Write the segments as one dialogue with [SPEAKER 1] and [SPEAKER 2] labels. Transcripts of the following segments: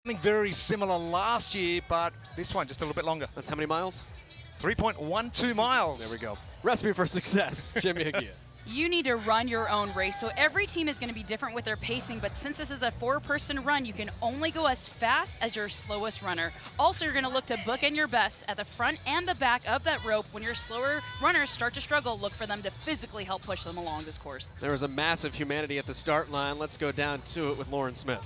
[SPEAKER 1] Something very similar last year, but this one just a little bit longer.
[SPEAKER 2] That's how many miles?
[SPEAKER 1] 3.12 miles.
[SPEAKER 2] There we go. Recipe for success, Jimmy Hagia.
[SPEAKER 3] You need to run your own race. So every team is going to be different with their pacing, but since this is a 4-person run, you can only go as fast as your slowest runner. Also, you're going to look to bookend your best at the front and the back of that rope. When your slower runners start to struggle, look for them to physically help push them along this course.
[SPEAKER 2] There was a massive humanity at the start line. Let's go down to it with Lauren Smith.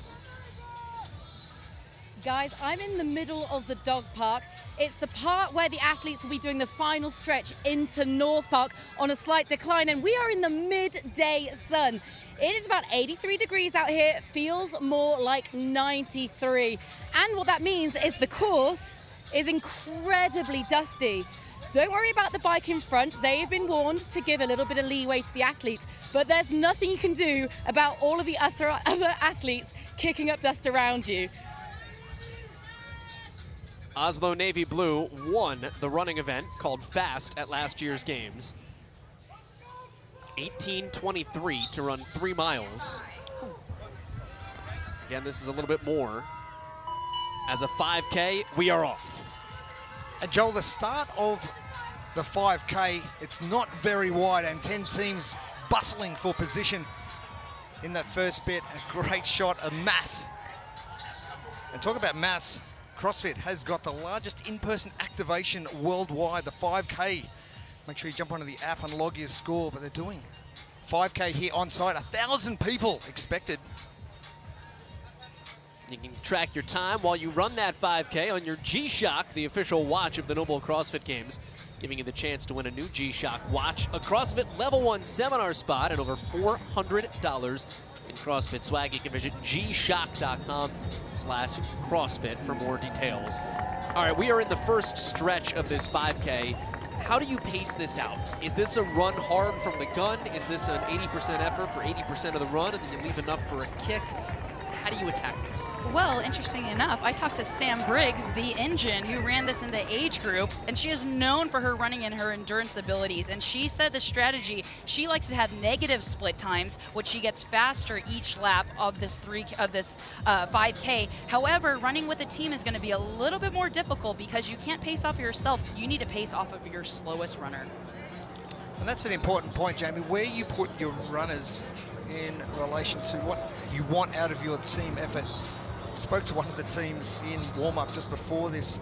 [SPEAKER 4] Guys, I'm in the middle of the dog park. It's the part where the athletes will be doing the final stretch into North Park on a slight decline, and we are in the midday sun. It is about 83 degrees out here. It feels more like 93. And what that means is the course is incredibly dusty. Don't worry about the bike in front. They have been warned to give a little bit of leeway to the athletes, but there's nothing you can do about all of the other athletes kicking up dust around you.
[SPEAKER 2] Oslo Navy Blue won the running event called Fast at last year's games. 18:23 to run 3 miles. Again, this is a little bit more. As a 5K, we are off.
[SPEAKER 1] And Joel, the start of the 5K, it's not very wide, and 10 teams bustling for position in that first bit. A great shot of mass. And talk about mass. CrossFit has got the largest in-person activation worldwide, the 5K. Make sure you jump onto the app and log your score, but they're doing 5K here on site, 1,000 people expected.
[SPEAKER 2] You can track your time while you run that 5K on your G-Shock, the official watch of the Noble CrossFit Games, giving you the chance to win a new G-Shock watch, a CrossFit Level 1 seminar spot, and over $400 in CrossFit swag. You can visit gshock.com/CrossFit for more details. All right, we are in the first stretch of this 5K. How do you pace this out? Is this a run hard from the gun? Is this an 80% effort for 80% of the run, and then you leave enough for a kick? How do you attack this?
[SPEAKER 3] Well, interesting enough, I talked to Sam Briggs, the engine, who ran this in the age group, and she is known for her running and her endurance abilities. And she said the strategy, she likes to have negative split times, which she gets faster each lap of this 5K. However, running with a team is going to be a little bit more difficult because you can't pace off yourself. You need to pace off of your slowest runner.
[SPEAKER 1] And that's an important point, Jamie, where you put your runners in relation to what you want out of your team effort. I spoke to one of the teams in warm-up just before this,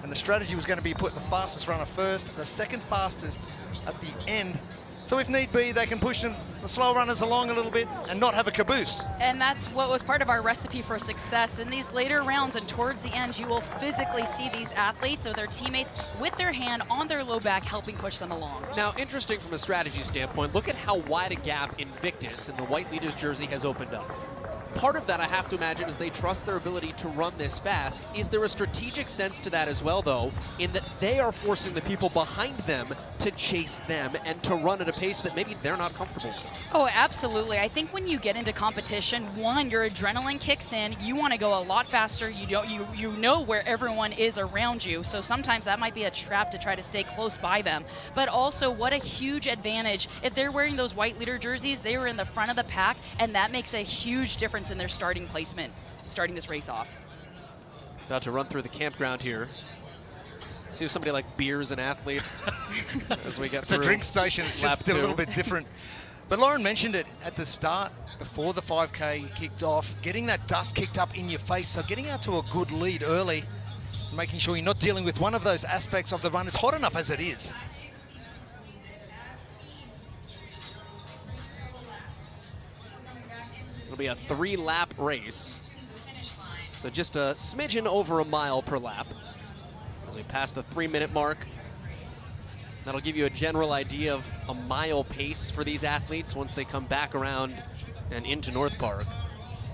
[SPEAKER 1] and the strategy was going to be put the fastest runner first, the second fastest at the end. So if need be, they can push the slow runners along a little bit and not have a caboose.
[SPEAKER 3] And that's what was part of our recipe for success. In these later rounds and towards the end, you will physically see these athletes or their teammates with their hand on their low back helping push them along.
[SPEAKER 2] Now, interesting from a strategy standpoint, look at how wide a gap Invictus in the white leaders jersey has opened up. Part of that, I have to imagine, is they trust their ability to run this fast. Is there a strategic sense to that as well, though, in that they are forcing the people behind them to chase them and to run at a pace that maybe they're not comfortable with?
[SPEAKER 3] Oh, absolutely. I think when you get into competition, one, your adrenaline kicks in. You want to go a lot faster. You know where everyone is around you. So sometimes that might be a trap to try to stay close by them. But also, what a huge advantage. If they're wearing those white leader jerseys, they were in the front of the pack, and that makes a huge difference in their starting placement, starting this race off.
[SPEAKER 2] About to run through the campground here. See if somebody like beers an athlete as we get
[SPEAKER 1] It's
[SPEAKER 2] through.
[SPEAKER 1] a drink station, it's just a little bit different. But Lauren mentioned it at the start, before the 5K kicked off, getting that dust kicked up in your face, so getting out to a good lead early, making sure you're not dealing with one of those aspects of the run. It's hot enough as it is.
[SPEAKER 2] It'll be a 3-lap race. So just a smidgen over a mile per lap as we pass the 3-minute mark. That'll give you a general idea of a mile pace for these athletes once they come back around and into North Park.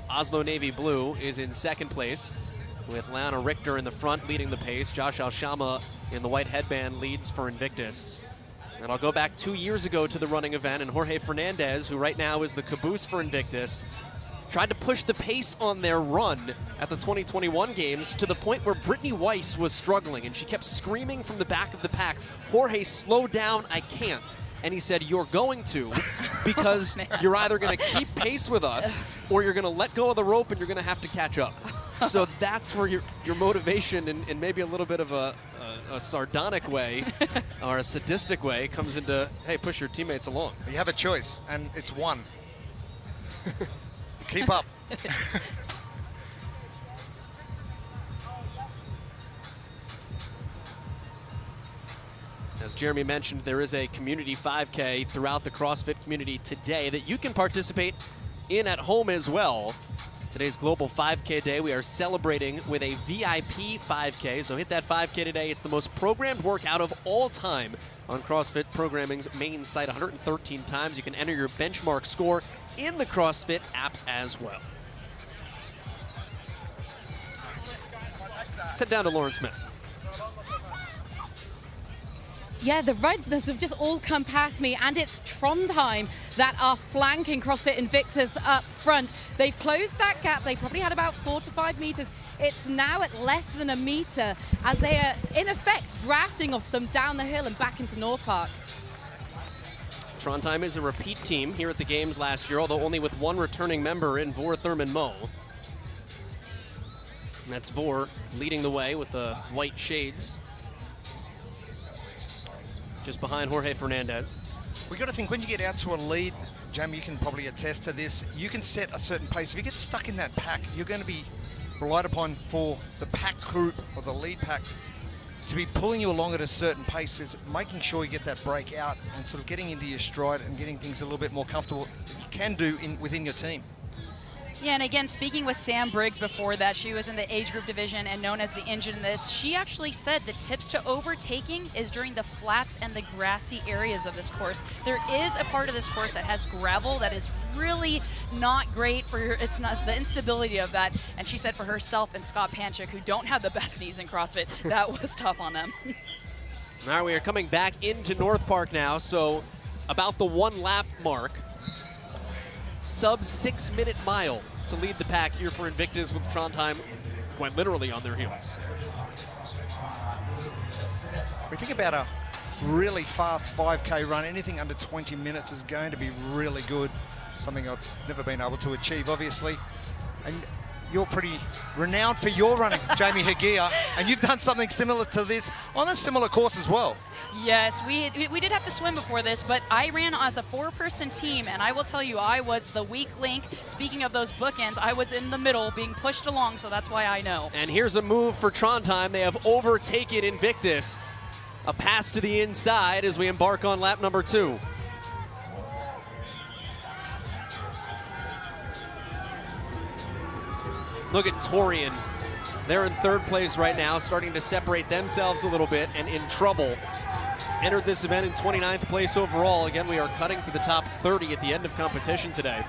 [SPEAKER 2] Oslo Navy Blue is in second place with Lana Richter in the front leading the pace. Josh Alshama in the white headband leads for Invictus. And I'll go back 2 years ago to the running event, and Jorge Fernandez, who right now is the caboose for Invictus, tried to push the pace on their run at the 2021 games to the point where Brittany Weiss was struggling, and she kept screaming from the back of the pack, "Jorge, slow down, I can't." And he said, "You're going to, because you're either going to keep pace with us or you're going to let go of the rope and you're going to have to catch up." So that's where your motivation and maybe a little bit of a sardonic way or a sadistic way comes into, hey, push your teammates along.
[SPEAKER 1] You have a choice, and it's one. Keep up.
[SPEAKER 2] As Jeremy mentioned, there is a community 5K throughout the CrossFit community today that you can participate in at home as well. Today's Global 5K Day, we are celebrating with a VIP 5K, so hit that 5K today. It's the most programmed workout of all time on CrossFit Programming's main site, 113 times. You can enter your benchmark score in the CrossFit app as well. Let's head down to Lauren Smith.
[SPEAKER 4] Yeah, the riders have just all come past me, and it's Trondheim that are flanking CrossFit Invictus up front. They've closed that gap. They probably had about 4 to 5 meters. It's now at less than a meter as they are, in effect, drafting off them down the hill and back into North Park.
[SPEAKER 2] Trondheim is a repeat team here at the games last year, although only with one returning member in Vor Thurman Mo. That's Vor leading the way with the white shades, just behind Jorge Fernandez.
[SPEAKER 1] We got to think, when you get out to a lead, Jamie, you can probably attest to this, you can set a certain pace. If you get stuck in that pack, you're going to be relied upon for the pack group or the lead pack to be pulling you along at a certain pace. Is making sure you get that break out and sort of getting into your stride and getting things a little bit more comfortable that you can do within your team.
[SPEAKER 3] Yeah, and again, speaking with Sam Briggs before that, she was in the age group division and known as the engine in this. She actually said the tips to overtaking is during the flats and the grassy areas of this course. There is a part of this course that has gravel that is really not great for it's not the instability of that. And she said for herself and Scott Panchik, who don't have the best knees in CrossFit, that was tough on them.
[SPEAKER 2] All right, we are coming back into North Park now, so about the 1 lap mark. Sub 6 minute mile to lead the pack here for Invictus, with Trondheim quite literally on their heels.
[SPEAKER 1] We think about a really fast 5K run, anything under 20 minutes is going to be really good. Something I've never been able to achieve, obviously. And you're pretty renowned for your running, Jamie Hagia, and you've done something similar to this on a similar course as well.
[SPEAKER 3] Yes, we did have to swim before this, but I ran as a 4-person team, and I will tell you, I was the weak link. Speaking of those bookends, I was in the middle being pushed along, so that's why I know.
[SPEAKER 2] And here's a move for Trondheim. They have overtaken Invictus. A pass to the inside as we embark on lap number 2. Look at Torian. They're in 3rd place right now, starting to separate themselves a little bit and in trouble. Entered this event in 29th place overall. Again, we are cutting to the top 30 at the end of competition today.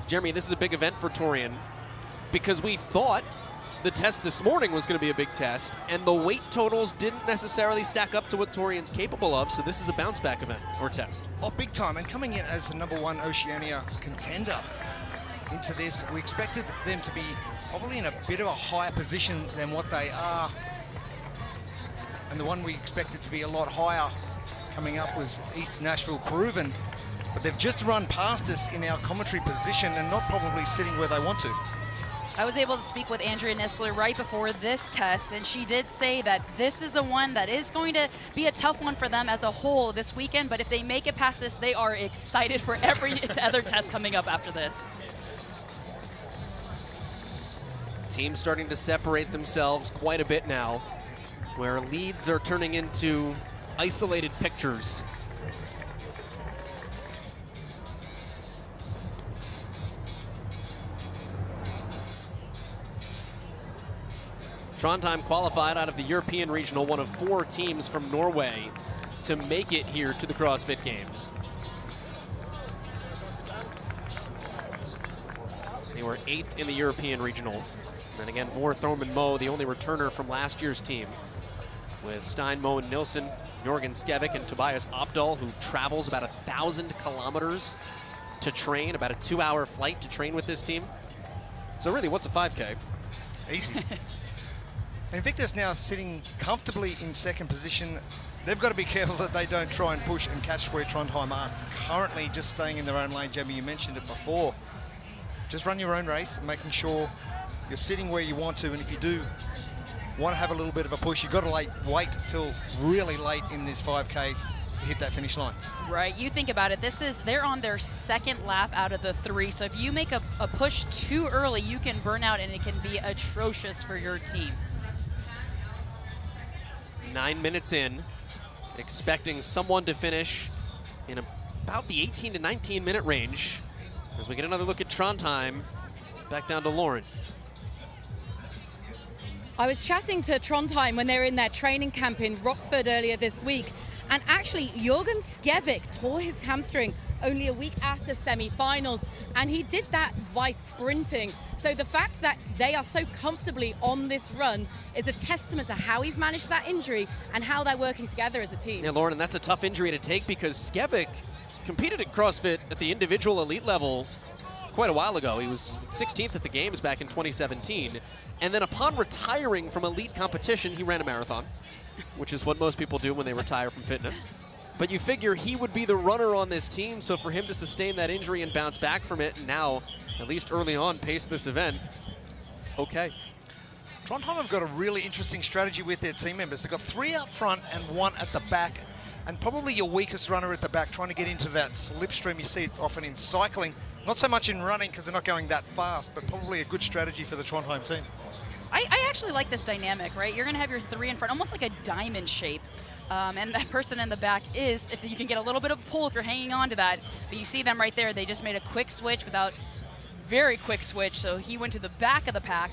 [SPEAKER 2] Jeremy, this is a big event for Torian because we thought the test this morning was going to be a big test, and the weight totals didn't necessarily stack up to what Torian's capable of, so this is a bounce-back event or test.
[SPEAKER 1] Oh, big time, and coming in as the #1 Oceania contender into this, we expected them to be probably in a bit of a higher position than what they are. And the one we expected to be a lot higher coming up was East Nashville Proven, but they've just run past us in our commentary position and not probably sitting where they want to.
[SPEAKER 3] I was able to speak with Andrea Nistler right before this test, and she did say that this is a one that is going to be a tough one for them as a whole this weekend, but if they make it past this, they are excited for every other test coming up after this.
[SPEAKER 2] Teams starting to separate themselves quite a bit now, where leads are turning into isolated pictures. Trondheim qualified out of the European Regional, one of 4 teams from Norway to make it here to the CrossFit Games. They were 8th in the European Regional. And again, Vor Thurman Mo, the only returner from last year's team, with Stein, Mo, and Nilsson, Jorgen Skevik, and Tobias Opdahl, who travels about 1,000 kilometers to train, about a 2-hour flight to train with this team. So really, what's a 5K?
[SPEAKER 1] Easy. Invictus now sitting comfortably in 2nd position. they've got to be careful that they don't try and push and catch where Trondheim are currently just staying in their own lane. Jamie, you mentioned it before. Just run your own race, making sure you're sitting where you want to, and if you do want to have a little bit of a push, you've got to wait till really late in this 5K to hit that finish line.
[SPEAKER 3] Right, you think about it, they're on their second lap out of the 3, so if you make a push too early, you can burn out and it can be atrocious for your team.
[SPEAKER 2] 9 minutes in, expecting someone to finish in about the 18 to 19 minute range. As we get another look at Trondheim, back down to Lauren.
[SPEAKER 4] I was chatting to Trondheim when they were in their training camp in Rockford earlier this week, and actually Jørgen Skevik tore his hamstring only a week after semi-finals, and he did that by sprinting. So the fact that they are so comfortably on this run is a testament to how he's managed that injury and how they're working together as a team.
[SPEAKER 2] Yeah, Lauren, and that's a tough injury to take because Skevik competed at CrossFit at the individual elite level quite a while ago. He was 16th at the games back in 2017. And then upon retiring from elite competition, he ran a marathon, which is what most people do when they retire from fitness. But you figure he would be the runner on this team, so for him to sustain that injury and bounce back from it, and now, at least early on, pace this event, okay.
[SPEAKER 1] Trondheim have got a really interesting strategy with their team members. They've got 3 out front and 1 at the back, and probably your weakest runner at the back trying to get into that slipstream. You see it often in cycling, not so much in running because they're not going that fast, but probably a good strategy for the Trondheim team.
[SPEAKER 3] I actually like this dynamic, right? You're going to have your 3 in front, almost like a diamond shape. And that person in the back is, if you can get a little bit of a pull if you're hanging on to that. But you see them right there. They just made a quick switch very quick switch. So he went to the back of the pack.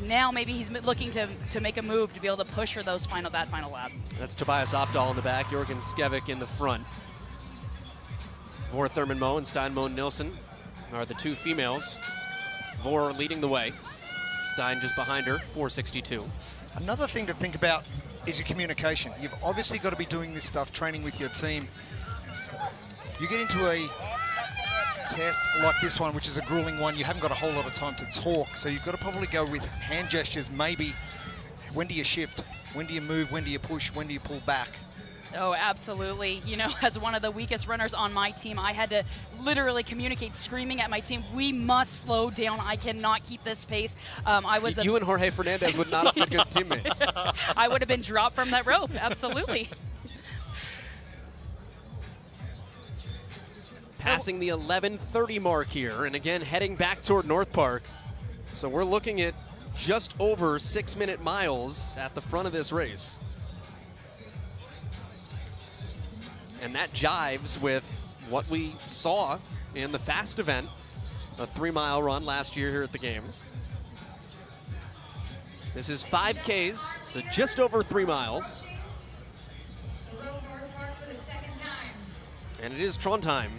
[SPEAKER 3] Now maybe he's looking to make a move to be able to push for that final lap.
[SPEAKER 2] That's Tobias Opdahl in the back, Jørgen Skevik in the front. Vor Thurman-Moe and Stein-Moe Nilsson are the 2 females. Vor leading the way. Stein just behind her, 4:62.
[SPEAKER 1] Another thing to think about is your communication. You've obviously got to be doing this stuff, training with your team. You get into a test like this one, which is a grueling one, you haven't got a whole lot of time to talk, so you've got to probably go with hand gestures, maybe. When do you shift? When do you move? When do you push? When do you pull back?
[SPEAKER 3] Oh, absolutely. You know, as one of the weakest runners on my team, I had to literally communicate, screaming at my team, we must slow down. I cannot keep this pace.
[SPEAKER 2] You and Jorge Fernandez would not have been good teammates.
[SPEAKER 3] I would have been dropped from that rope, absolutely.
[SPEAKER 2] Passing the 11:30 mark here, and again, heading back toward North Park. So we're looking at just over 6-minute miles at the front of this race. And that jives with what we saw in the fast event, a 3-mile run last year here at the Games. This is 5Ks, so just over 3 miles. And it is Trondheim.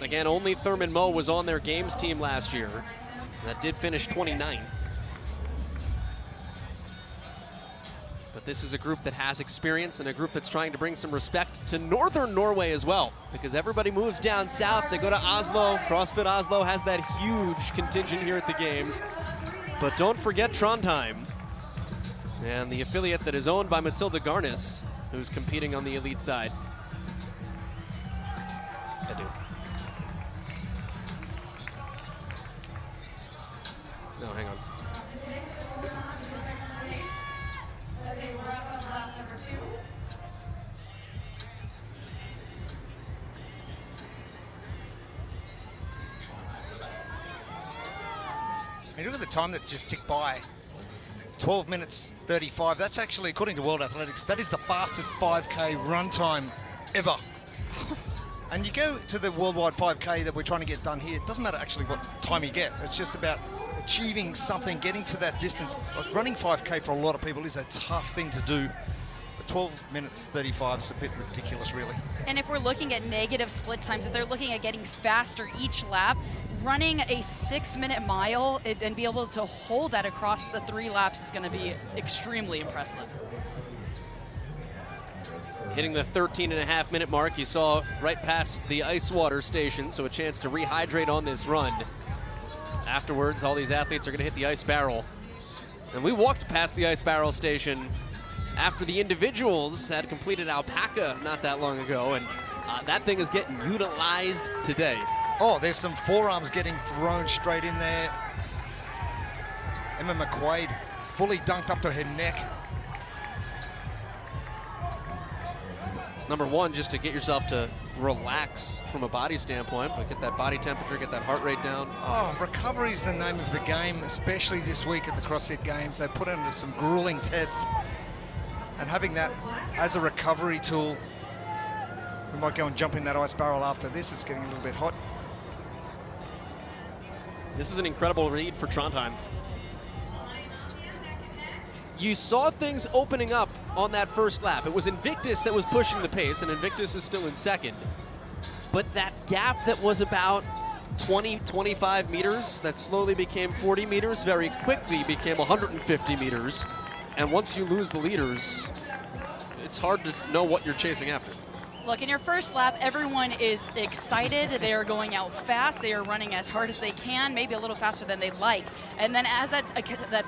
[SPEAKER 2] Again, only Thurman-Moe was on their Games team last year. That did finish 29. But this is a group that has experience and a group that's trying to bring some respect to Northern Norway as well, because everybody moves down south. They go to Oslo. CrossFit Oslo has that huge contingent here at the Games. But don't forget Trondheim and the affiliate that is owned by Matilda Garnis, who's competing on the elite side. I do. No, hang on.
[SPEAKER 1] And look at the time that just ticked by. 12 minutes 35. That's actually, according to World Athletics, that is the fastest 5K run time ever. And you go to the worldwide 5K that we're trying to get done here, it doesn't matter actually what time you get. It's just about achieving something, getting to that distance. Like running 5K for a lot of people is a tough thing to do. But 12 minutes 35 is a bit ridiculous, really.
[SPEAKER 3] And if we're looking at negative split times, if they're looking at getting faster each lap, running a 6-minute mile and be able to hold that across the 3 laps is going to be extremely impressive.
[SPEAKER 2] Hitting the 13.5-minute mark, you saw right past the ice water station, so a chance to rehydrate on this run. Afterwards, all these athletes are going to hit the ice barrel. And we walked past the ice barrel station after the individuals had completed Alpaca not that long ago, and that thing is getting utilized today.
[SPEAKER 1] Oh, there's some forearms getting thrown straight in there. Emma McQuaid fully dunked up to her neck.
[SPEAKER 2] Number one, just to get yourself to relax from a body standpoint, but get that body temperature, get that heart rate down.
[SPEAKER 1] Oh, recovery is the name of the game, especially this week at the CrossFit Games. They put into some grueling tests, and having that as a recovery tool. We might go and jump in that ice barrel after this. It's getting a little bit hot.
[SPEAKER 2] This is an incredible read for Trondheim. You saw things opening up on that first lap. It was Invictus that was pushing the pace, and Invictus is still in second. But that gap that was about 20, 25 meters, that slowly became 40 meters, very quickly became 150 meters. And once you lose the leaders, it's hard to know what you're chasing after.
[SPEAKER 3] Look, in your first lap, everyone is excited. They are going out fast. They are running as hard as they can, maybe a little faster than they'd like. And then as that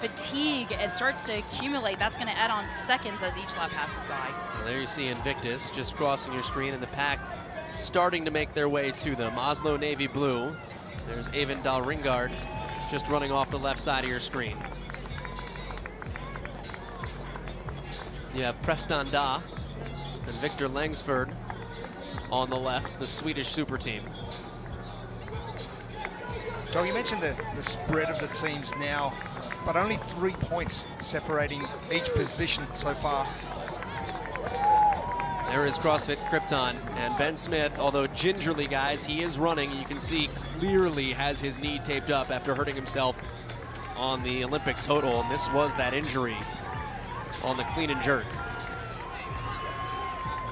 [SPEAKER 3] fatigue it starts to accumulate, that's going to add on seconds as each lap passes by.
[SPEAKER 2] Well, there you see Invictus just crossing your screen, and the pack starting to make their way to them. Oslo Navy Blue. There's Avon Dalringard just running off the left side of your screen. You have Preston Da and Victor Langsford on the left, the Swedish super team.
[SPEAKER 1] Joe, you mentioned the spread of the teams now, but only 3 points separating each position so far.
[SPEAKER 2] There is CrossFit Krypton, and Ben Smith, although gingerly, guys, he is running. You can see clearly has his knee taped up after hurting himself on the Olympic total, and this was that injury on the clean and jerk.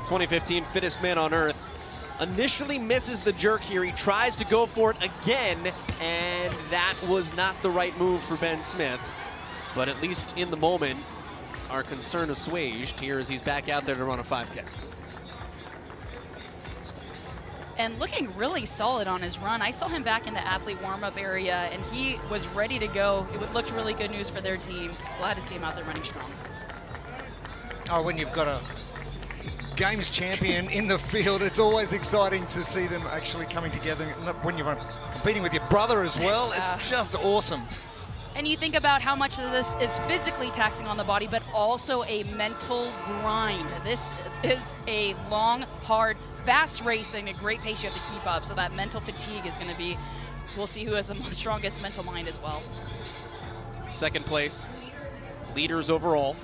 [SPEAKER 2] 2015 fittest man on earth. Initially misses the jerk here. He tries to go for it again, and that was not the right move for Ben Smith. But at least in the moment, our concern assuaged here as he's back out there to run a 5K.
[SPEAKER 3] And looking really solid on his run. I saw him back in the athlete warm-up area, and he was ready to go. It looked really good news for their team. Glad to see him out there running strong.
[SPEAKER 1] Oh, when you've got a Games champion in the field, it's always exciting to see them actually coming together. When you're competing with your brother as well, it's just awesome.
[SPEAKER 3] And you think about how much of this is physically taxing on the body, but also a mental grind. This is a long, hard, fast racing, a great pace you have to keep up. So that mental fatigue is going to be, we'll see who has the strongest mental mind as well.
[SPEAKER 2] Second place, leaders overall.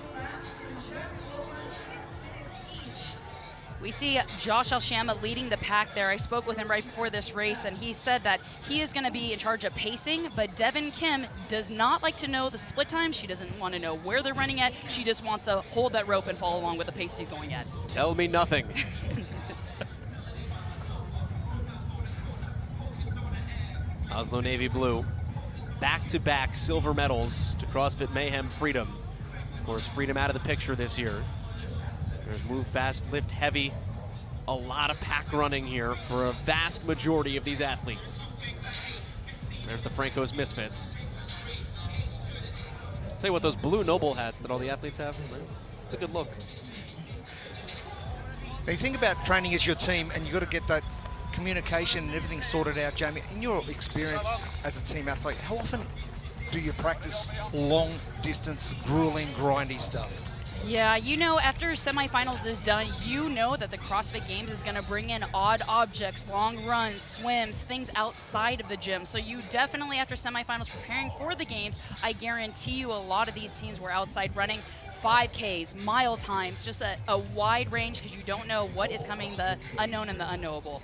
[SPEAKER 3] We see Josh Alshama leading the pack there. I spoke with him right before this race, and he said that he is going to be in charge of pacing, but Devin Kim does not like to know the split time. She doesn't want to know where they're running at. She just wants to hold that rope and follow along with the pace he's going at.
[SPEAKER 2] Tell me nothing. Oslo Navy Blue, back-to-back silver medals to CrossFit Mayhem Freedom. Of course, Freedom out of the picture this year. There's move fast, lift heavy. A lot of pack running here for a vast majority of these athletes. There's the Franco's Misfits. I'll tell you what, those blue Noble hats that all the athletes have, it's a good look.
[SPEAKER 1] Now you think about training as your team, and you've got to get that communication and everything sorted out, Jamie. In your experience as a team athlete, how often do you practice long distance, grueling, grindy stuff?
[SPEAKER 3] Yeah, you know, after semifinals is done, you know that the CrossFit Games is going to bring in odd objects, long runs, swims, things outside of the gym. So you definitely, after semifinals preparing for the games, I guarantee you a lot of these teams were outside running 5Ks, mile times, just a wide range because you don't know what is coming, the unknown and the unknowable.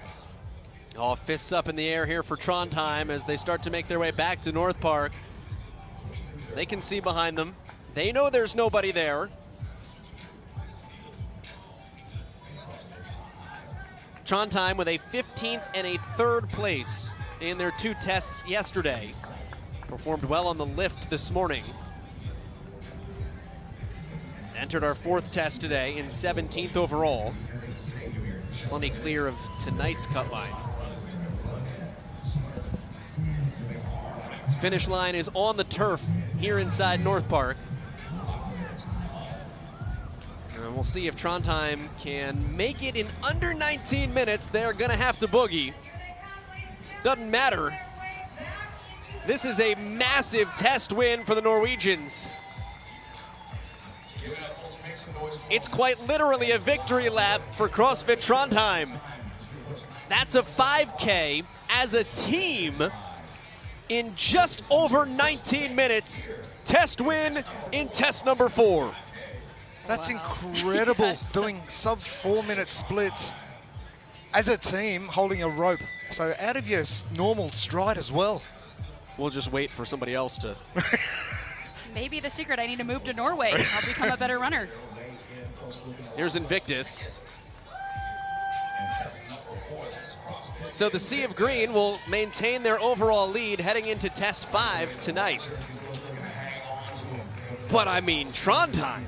[SPEAKER 2] Oh, fists up in the air here for Trondheim as they start to make their way back to North Park. They can see behind them. They know there's nobody there. Trondheim with a 15th and a 3rd place in their 2 tests yesterday. Performed well on the lift this morning. Entered our 4th test today in 17th overall. Plenty clear of tonight's cut line. Finish line is on the turf here inside North Park. We'll see if Trondheim can make it in under 19 minutes. They're going to have to boogie. Doesn't matter. This is a massive test win for the Norwegians. It's quite literally a victory lap for CrossFit Trondheim. That's a 5K as a team in just over 19 minutes. Test win in test number 4.
[SPEAKER 1] That's incredible,
[SPEAKER 3] Yes.
[SPEAKER 1] doing sub 4-minute splits as a team, holding a rope. So out of your normal stride as well.
[SPEAKER 2] We'll just wait for somebody else to.
[SPEAKER 3] Maybe the secret, I need to move to Norway. I'll become a better runner.
[SPEAKER 2] Here's Invictus. So the Sea of Green will maintain their overall lead heading into test 5 tonight. But I mean, Trondheim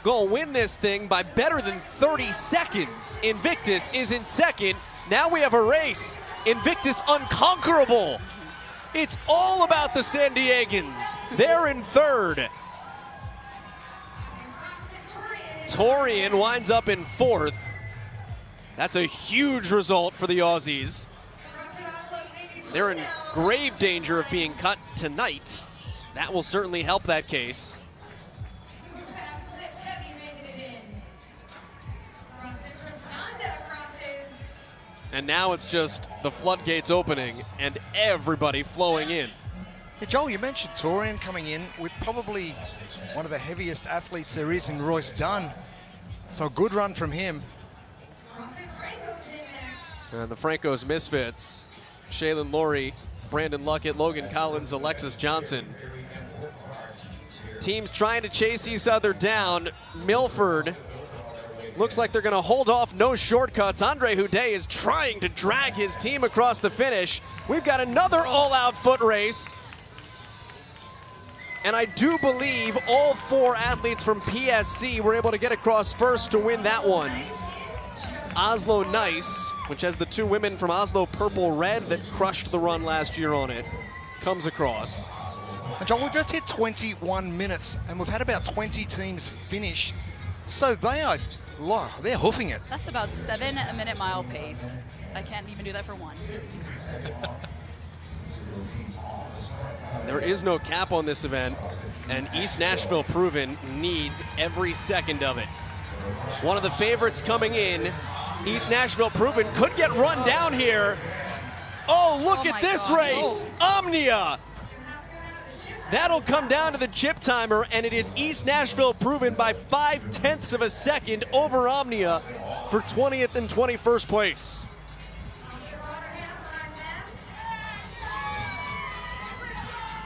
[SPEAKER 2] gonna win this thing by better than 30 seconds. Invictus is in second. Now we have a race. Invictus unconquerable. It's all about the San Diegans. They're in third. Torian winds up in 4th. That's a huge result for the Aussies. They're in grave danger of being cut tonight. That will certainly help that case. And now it's just the floodgates opening and everybody flowing in.
[SPEAKER 1] Yeah, Joel, you mentioned Torian coming in with probably one of the heaviest athletes there is in Royce Dunn. So a good run from him.
[SPEAKER 2] And the Franco's Misfits, Shaylin Laurie, Brandon Luckett, Logan Collins, Alexis Johnson. Teams trying to chase each other down. Milford looks like they're going to hold off, no shortcuts. Andre Houdet is trying to drag his team across the finish. We've got another all-out foot race. And I do believe all 4 athletes from PSC were able to get across first to win that one. Oslo Nice, which has the 2 women from Oslo Purple Red that crushed the run last year on it, comes across.
[SPEAKER 1] And Joel, we've just hit 21 minutes and we've had about 20 teams finish. So they're hoofing it.
[SPEAKER 3] That's about 7-minute mile pace. I can't even do that for 1.
[SPEAKER 2] There is no cap on this event, and East Nashville Proven needs every second of it. One of the favorites coming in, East Nashville Proven, could get run down here. Oh, look at this race. Omnia. That'll come down to the chip timer, and it is East Nashville Proven by 0.5 of a second over Omnia for 20th and 21st place.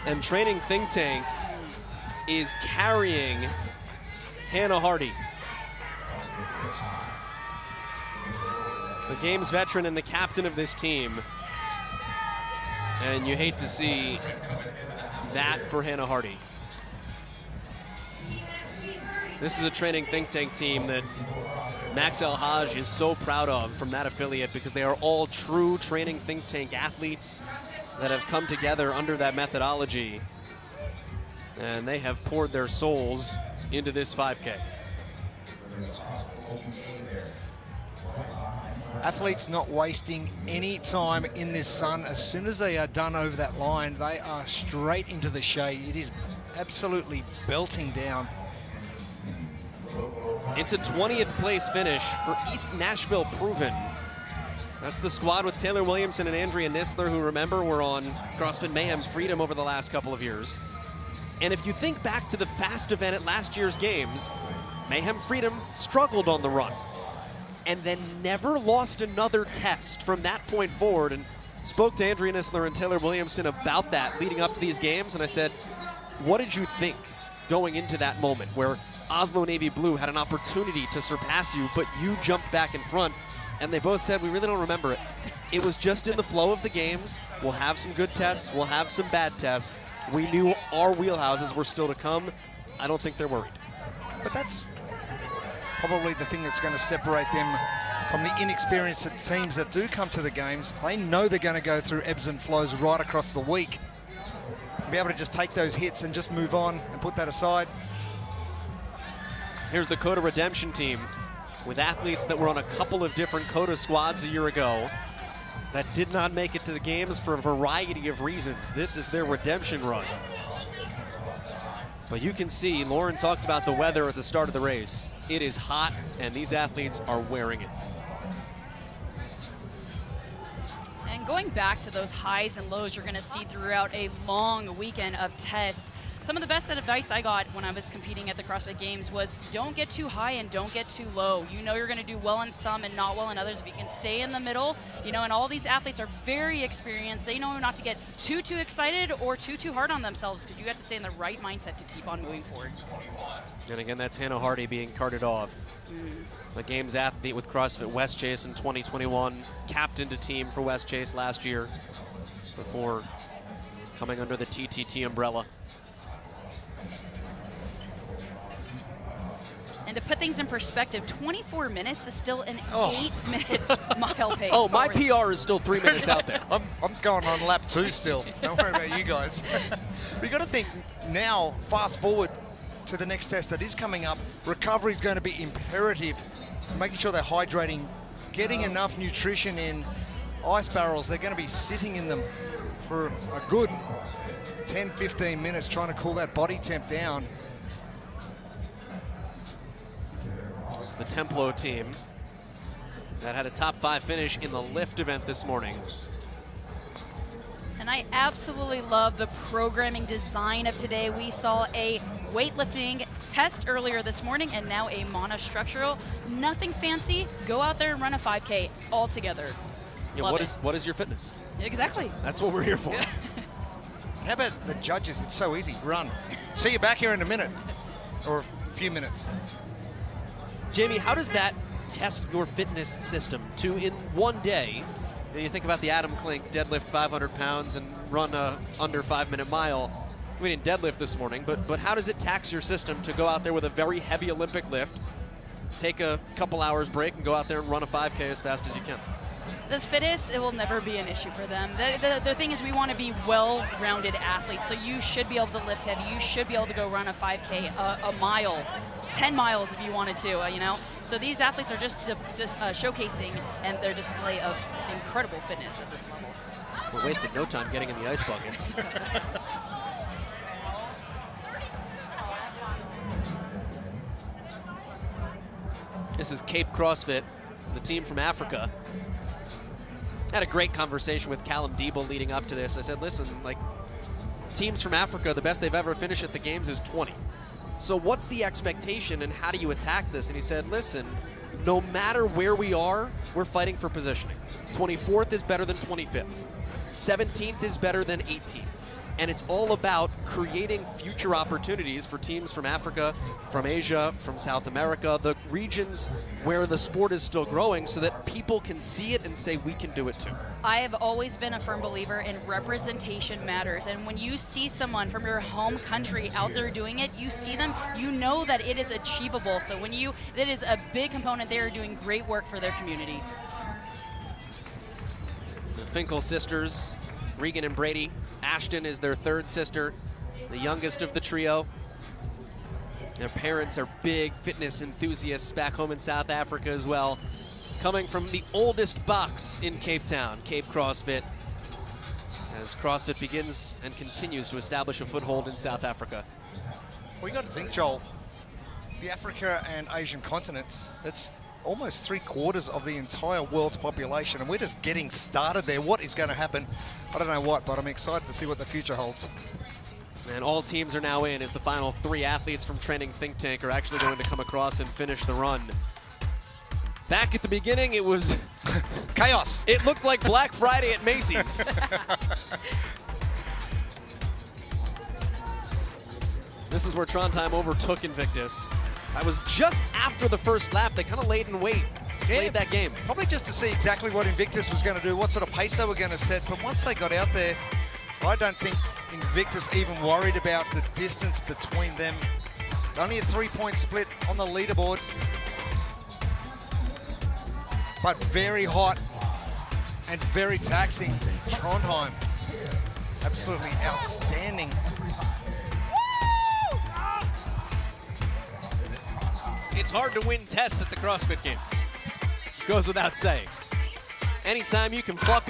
[SPEAKER 2] And Training Think Tank is carrying Hannah Hardy. The game's veteran and the captain of this team. And you hate to see that for Hannah Hardy. This is a Training Think Tank team that Max El Haj is so proud of from that affiliate because they are all true Training Think Tank athletes that have come together under that methodology, and they have poured their souls into this 5K.
[SPEAKER 1] Athletes not wasting any time in this sun. As soon as they are done over that line, they are straight into the shade. It is absolutely belting down.
[SPEAKER 2] It's a 20th place finish for East Nashville Proven. That's the squad with Taylor Williamson and Andrea Nisler, who, remember, were on CrossFit Mayhem Freedom over the last couple of years. And if you think back to the fast event at last year's games, Mayhem Freedom struggled on the run and then never lost another test from that point forward. And spoke to Andrea Nisler and Taylor Williamson about that leading up to these games, and I said, what did you think going into that moment where Oslo Navy Blue had an opportunity to surpass you, but you jumped back in front? And they both said, we really don't remember it. It was just in the flow of the games. We'll have some good tests. We'll have some bad tests. We knew our wheelhouses were still to come. I don't think they're worried.
[SPEAKER 1] But that's probably the thing that's going to separate them from the inexperienced teams that do come to the games. They know they're going to go through ebbs and flows right across the week. Be able to just take those hits and just move on and put that aside.
[SPEAKER 2] Here's the Coda Redemption team with athletes that were on a couple of different Coda squads a year ago that did not make it to the games for a variety of reasons. This is their redemption run. But you can see, Lauren talked about the weather at the start of the race. It is hot, and these athletes are wearing it.
[SPEAKER 3] And going back to those highs and lows you're going to see throughout a long weekend of tests, some of the best advice I got when I was competing at the CrossFit Games was don't get too high and don't get too low. You know you're going to do well in some and not well in others. If you can stay in the middle, you know, and all these athletes are very experienced. They know not to get too excited or too hard on themselves, because you have to stay in the right mindset to keep on moving forward.
[SPEAKER 2] And again, that's Hannah Hardy being carted off. The Games athlete with CrossFit West Chase in 2021, captained a team for West Chase last year before coming under the TTT umbrella.
[SPEAKER 3] And to put things in perspective, 24 minutes is still an 8-minute mile pace.
[SPEAKER 2] Oh, my PR is still 3 minutes out there.
[SPEAKER 1] I'm going on lap 2 still. Don't worry about you guys. We got to think now, fast forward to the next test that is coming up. Recovery is going to be imperative. Making sure they're hydrating, getting enough nutrition in ice barrels. They're going to be sitting in them for a good 10-15 minutes, trying to cool that body temp down.
[SPEAKER 2] It's the Templo team that had a top 5 finish in the lift event this morning.
[SPEAKER 3] And I absolutely love the programming design of today. We saw a weightlifting test earlier this morning and now a monostructural. Nothing fancy. Go out there and run a 5K all together.
[SPEAKER 2] Yeah, what is your fitness?
[SPEAKER 3] Exactly.
[SPEAKER 2] That's what we're here for.
[SPEAKER 1] How about the judges? It's so easy. Run. See you back here in a minute or a few minutes.
[SPEAKER 2] Jamie, how does that test your fitness system to, in one day, you think about the Adam Klink deadlift 500 pounds and run a under 5-minute mile. We didn't deadlift this morning, but how does it tax your system to go out there with a very heavy Olympic lift, take a couple hours break, and go out there and run a 5K as fast as you can?
[SPEAKER 3] The fittest, it will never be an issue for them. The thing is, we want to be well-rounded athletes, so you should be able to lift heavy. You should be able to go run a 5K, a mile, 10 miles if you wanted to, you know? So these athletes are just showcasing and their display of incredible fitness at this level.
[SPEAKER 2] We're wasting no time getting in the ice buckets. This is Cape CrossFit, the team from Africa. I had a great conversation with Callum Diebel leading up to this. I said, listen, like, teams from Africa, the best they've ever finished at the games is 20. So what's the expectation and how do you attack this? And he said, listen, no matter where we are, we're fighting for positioning. 24th is better than 25th. 17th is better than 18th. And it's all about creating future opportunities for teams from Africa, from Asia, from South America, the regions where the sport is still growing, so that people can see it and say, we can do it too.
[SPEAKER 3] I have always been a firm believer in representation matters. And when you see someone from your home country out there doing it, you see them, you know that it is achievable. So that is a big component. They are doing great work for their community.
[SPEAKER 2] The Finkel sisters, Regan and Brady. Ashton is their third sister, the youngest of the trio. Their parents are big fitness enthusiasts back home in South Africa as well. Coming from the oldest box in Cape Town, Cape CrossFit, as CrossFit begins and continues to establish a foothold in South Africa.
[SPEAKER 1] Well, you got to think, Joel, the Africa and Asian continents, it's almost 3/4 of the entire world's population, and we're just getting started there. What is going to happen? I don't know what, but I'm excited to see what the future holds.
[SPEAKER 2] And all teams are now in as the final 3 athletes from Training Think Tank are actually going to come across and finish the run. Back at the beginning, it was
[SPEAKER 1] chaos.
[SPEAKER 2] It looked like Black Friday at Macy's. This is where Trondheim overtook Invictus. That was just after the first lap. They kind of laid in wait, played that game.
[SPEAKER 1] Probably just to see exactly what Invictus was going to do, what sort of pace they were going to set. But once they got out there, I don't think Invictus even worried about the distance between them. Only a 3-point split on the leaderboard. But very hot and very taxing. Trondheim, absolutely outstanding.
[SPEAKER 2] it's hard to win tests at the CrossFit Games. Goes without saying. Anytime you can pluck one.